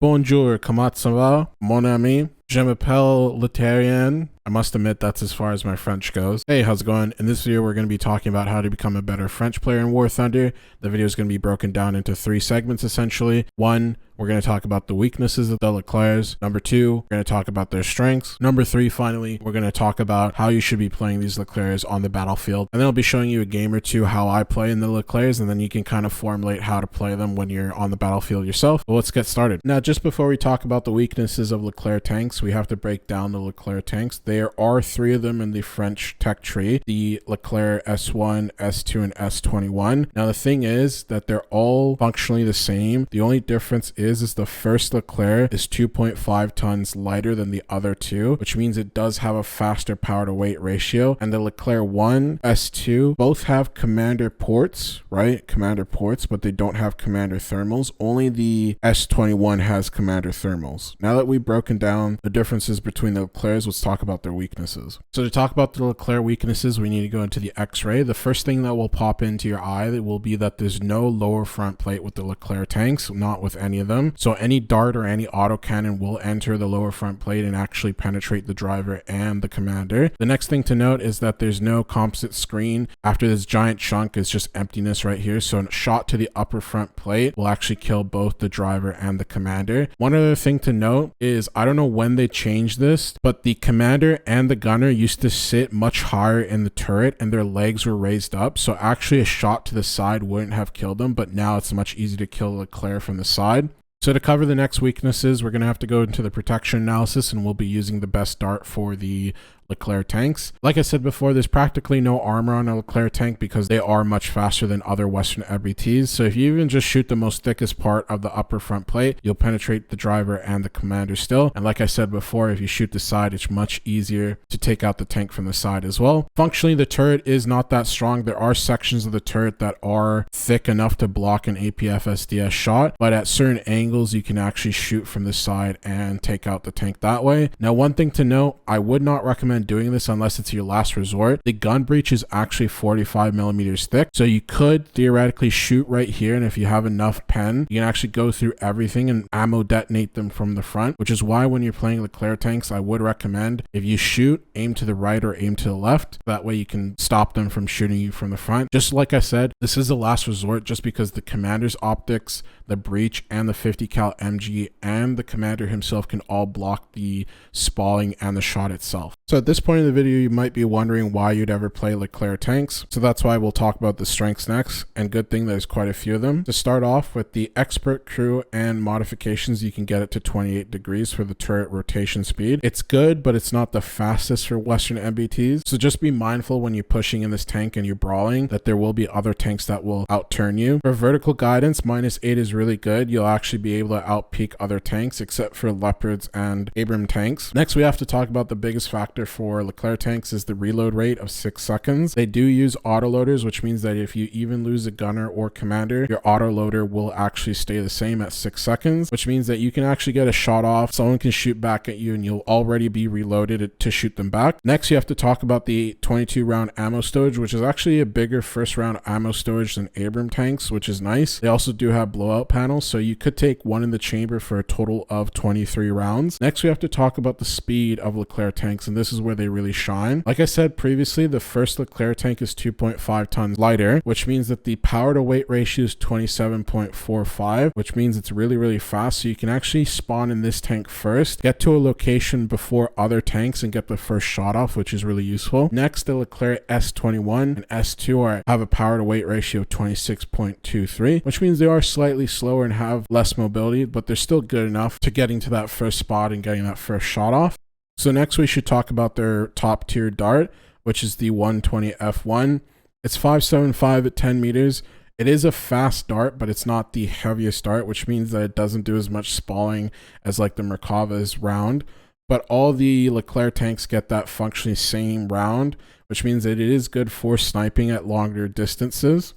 Bonjour, comment ça va, mon ami? Je m'appelle Leclerc. I must admit that's as far as my French goes. Hey, how's it going? In this video, we're going to be talking about how to become a better French player in War Thunder. The video is going to be broken down into 3 segments essentially. 1, we're going to talk about the weaknesses of the Leclercs. Number 2, we're going to talk about their strengths. Number 3, finally, we're going to talk about how you should be playing these Leclercs on the battlefield. And then I'll be showing you a game or two how I play in the Leclercs, and then you can kind of formulate how to play them when you're on the battlefield yourself. But let's get started. Now, just before we talk about the weaknesses of Leclerc tanks, we have to break down the Leclerc tanks. There are 3 of them in the French tech tree, the Leclerc S1, S2, and S21. Now, the thing is that they're all functionally the same. The only difference is the first Leclerc is 2.5 tons lighter than the other 2, which means it does have a faster power to weight ratio. And the Leclerc 1, S2, both have commander ports, right? Commander ports, but they don't have commander thermals. Only the S21 has commander thermals. Now that we've broken down the differences between the Leclercs, let's talk about their weaknesses. So to talk about the Leclerc weaknesses, we need to go into the X-ray. The first thing that will pop into your eye will be that there's no lower front plate with the Leclerc tanks, not with any of them. So any dart or any autocannon will enter the lower front plate and actually penetrate the driver and the commander. The next thing to note is that there's no composite screen. After this giant chunk is just emptiness right here. So a shot to the upper front plate will actually kill both the driver and the commander. One other thing to note is, I don't know when they changed this, but the commander and the gunner used to sit much higher in the turret and their legs were raised up. So actually a shot to the side wouldn't have killed them, but now it's much easier to kill Leclerc from the side. So to cover the next weaknesses, we're going to have to go into the protection analysis, and we'll be using the best dart for the Leclerc tanks. Like I said before, there's practically no armor on a Leclerc tank because they are much faster than other Western MBTs. So if you even just shoot the most thickest part of the upper front plate, you'll penetrate the driver and the commander still. And like I said before, if you shoot the side, it's much easier to take out the tank from the side as well. Functionally, the turret is not that strong. There are sections of the turret that are thick enough to block an APF SDS shot, but at certain angles, you can actually shoot from the side and take out the tank that way. Now, one thing to note, I would not recommend doing this unless it's your last resort. The gun breech is actually 45 millimeters thick, so you could theoretically shoot right here, and if you have enough pen, you can actually go through everything and ammo detonate them from the front, which is why when you're playing Leclerc tanks, I would recommend, if you shoot, aim to the right or aim to the left. That way you can stop them from shooting you from the front. Just like I said, this is the last resort just because the commander's optics, the breech, and the 50 cal MG and the commander himself can all block the spalling and the shot itself. So at this point in the video, you might be wondering why you'd ever play Leclerc tanks. So that's why we'll talk about the strengths next, and good thing there's quite a few of them. To start off with the expert crew and modifications, you can get it to 28 degrees for the turret rotation speed. It's good, but it's not the fastest for Western MBTs. So just be mindful when you're pushing in this tank and you're brawling that there will be other tanks that will outturn you. For vertical guidance, -8 is really good. You'll actually be able to outpeak other tanks except for Leopards and Abram tanks. Next, we have to talk about the biggest factor for Leclerc tanks is the reload rate of 6 seconds. They do use autoloaders, which means that if you even lose a gunner or commander, your autoloader will actually stay the same at 6 seconds, which means that you can actually get a shot off, someone can shoot back at you, and you'll already be reloaded to shoot them back. Next, you have to talk about the 22 round ammo storage, which is actually a bigger first round ammo storage than Abram tanks, which is nice. They also do have blowout panels, so you could take 1 in the chamber for a total of 23 rounds. Next, we have to talk about the speed of Leclerc tanks, and this is where they really shine. Like I said previously, the first Leclerc tank is 2.5 tons lighter, which means that the power to weight ratio is 27.45, which means it's really fast. So you can actually spawn in this tank first, get to a location before other tanks, and get the first shot off, which is really useful. Next, the Leclerc S21 and S2 have a power to weight ratio of 26.23, which means they are slightly slower and have less mobility, but they're still good enough to getting to that first spot and getting that first shot off. So next we should talk about their top tier dart, which is the 120 F1. It's 5.75 at 10 meters. It is a fast dart, but it's not the heaviest dart, which means that it doesn't do as much spalling as like the Merkava's round. But all the Leclerc tanks get that functionally same round, which means that it is good for sniping at longer distances.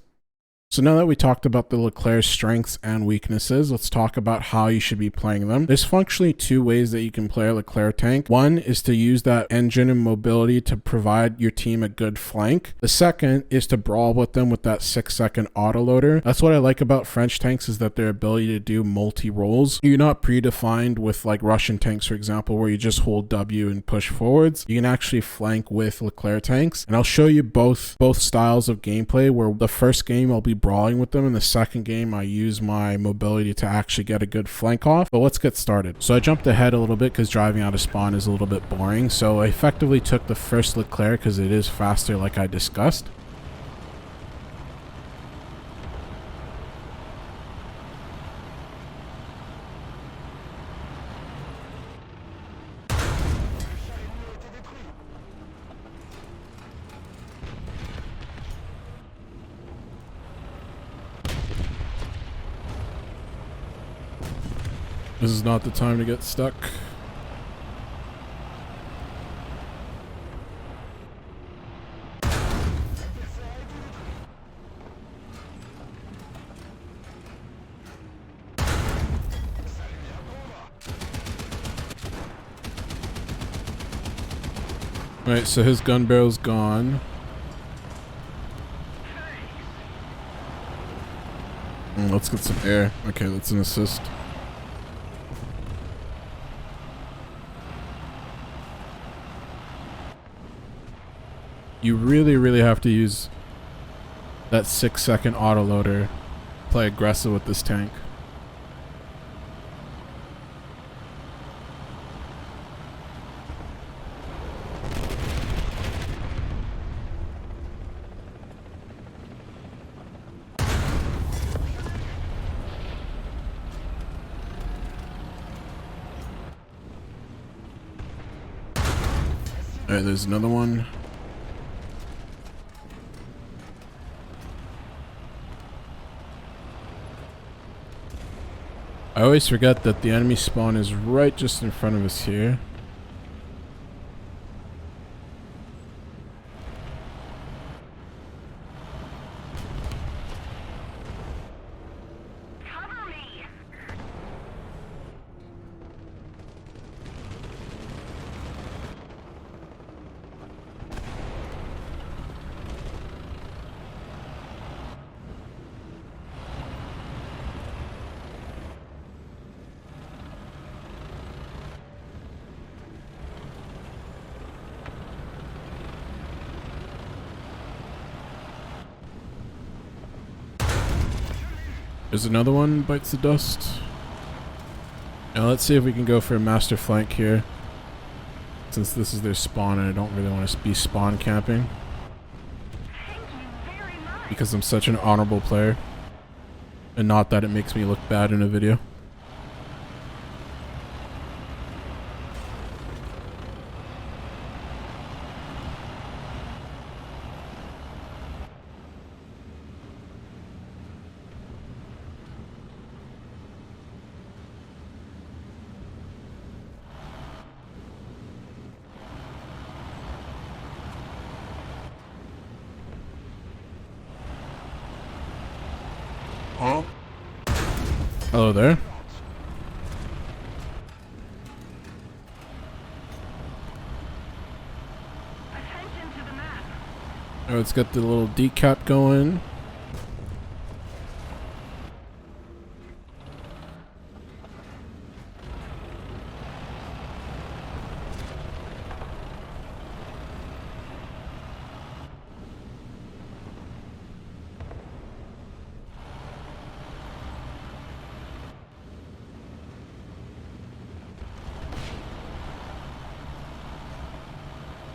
So now that we talked about the Leclerc strengths and weaknesses, let's talk about how you should be playing them. There's functionally two ways that you can play a Leclerc tank. One is to use that engine and mobility to provide your team a good flank. The second is to brawl with them with that 6-second autoloader. That's what I like about French tanks, is that their ability to do multi-roles. You're not predefined with like Russian tanks, for example, where you just hold W and push forwards. You can actually flank with Leclerc tanks. And I'll show you both styles of gameplay, where the first game I'll be brawling with them, in the second game I use my mobility to actually get a good flank off. But let's get started. So I jumped ahead a little bit because driving out of spawn is a little bit boring. So I effectively took the first Leclerc because it is faster, like I discussed. This is not the time to get stuck. Alright, so his gun barrel's gone. Let's get some air. Okay, that's an assist. You really have to use that 6-second autoloader. Play aggressive with this tank. Alright, there's another one. I always forget that the enemy spawn is right just in front of us here. Cover me. There's another one, bites the dust. Now let's see if we can go for a master flank here. Since this is their spawn and I don't really want to be spawn camping. Thank you very much. Because I'm such an honorable player. And not that it makes me look bad in a video. Huh? Hello there. Attention to the map. Oh, it's got the little decap going.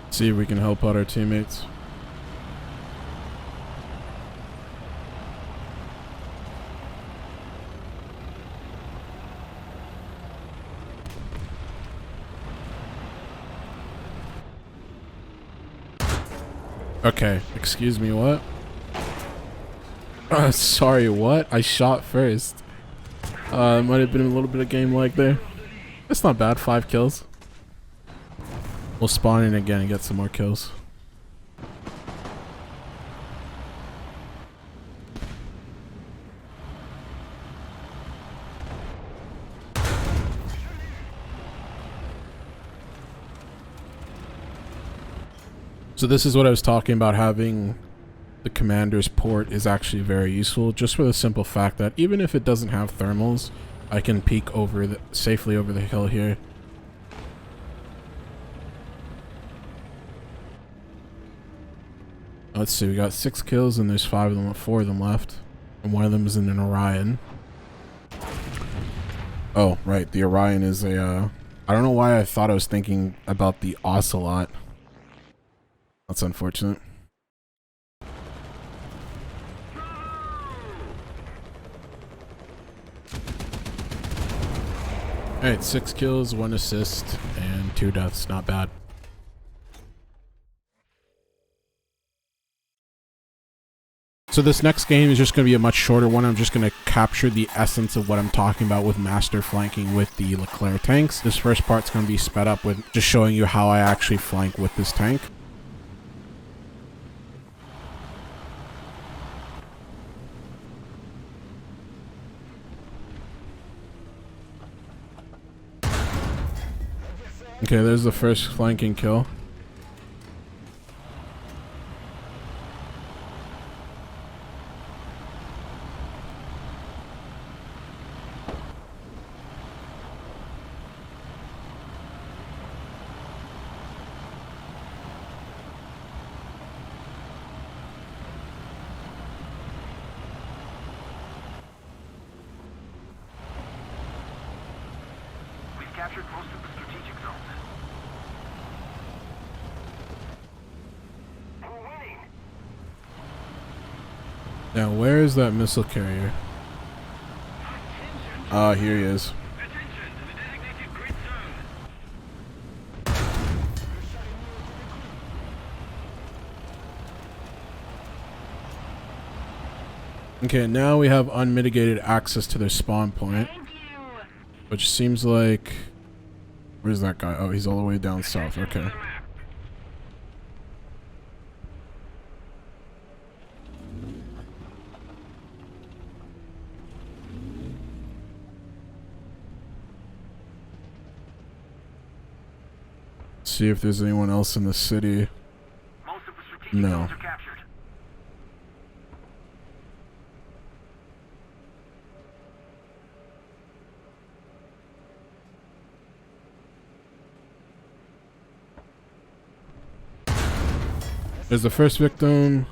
See if we can help out our teammates. Okay, excuse me, what? Sorry, what? I shot first. Might have been a little bit of game lag there. That's not bad, 5 kills. We'll spawn in again and get some more kills. So this is what I was talking about, having the commander's port is actually very useful, just for the simple fact that even if it doesn't have thermals, I can peek safely over the hill here. Let's see, we got 6 kills and there's 4 of them left. And one of them is in an Orion. Oh, right, the Orion is a, I don't know why I thought I was thinking about the Ocelot. That's unfortunate. Alright, 6 kills, 1 assist, and 2 deaths. Not bad. So this next game is just going to be a much shorter one. I'm just going to capture the essence of what I'm talking about with master flanking with the Leclerc tanks. This first part's going to be sped up with just showing you how I actually flank with this tank. Okay, there's the first flanking kill. We've captured most of the strategic zones. We're winning. Now, where is that missile carrier? Ah, here he is. Attention to the designated grid zone. Okay, now we have unmitigated access to their spawn point, Thank you. which seems like... Where's that guy? Oh, he's all the way down south. Okay. See if there's anyone else in the city. Most of the strategic No. zones are captured. There's the first victim.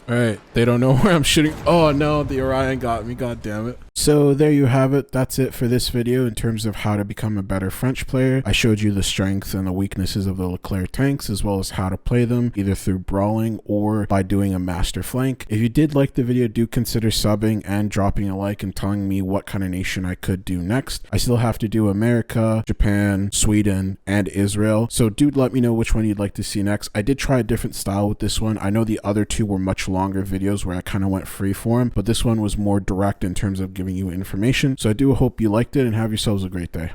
Alright, they don't know where I'm shooting. Oh no, the Orion got me, god damn it. So there you have it. That's it for this video in terms of how to become a better French player. I showed you the strengths and the weaknesses of the Leclerc tanks, as well as how to play them, either through brawling or by doing a master flank. If you did like the video, do consider subbing and dropping a like and telling me what kind of nation I could do next. I still have to do America, Japan, Sweden, and Israel. So do let me know which one you'd like to see next. I did try a different style with this one. I know the other two were much longer videos where I kind of went freeform, but this one was more direct in terms of giving you information. So I do hope you liked it and have yourselves a great day.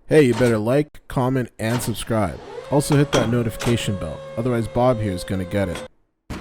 Hey, you better like, comment, and subscribe. Also hit that notification bell. Otherwise Bob here is going to get it.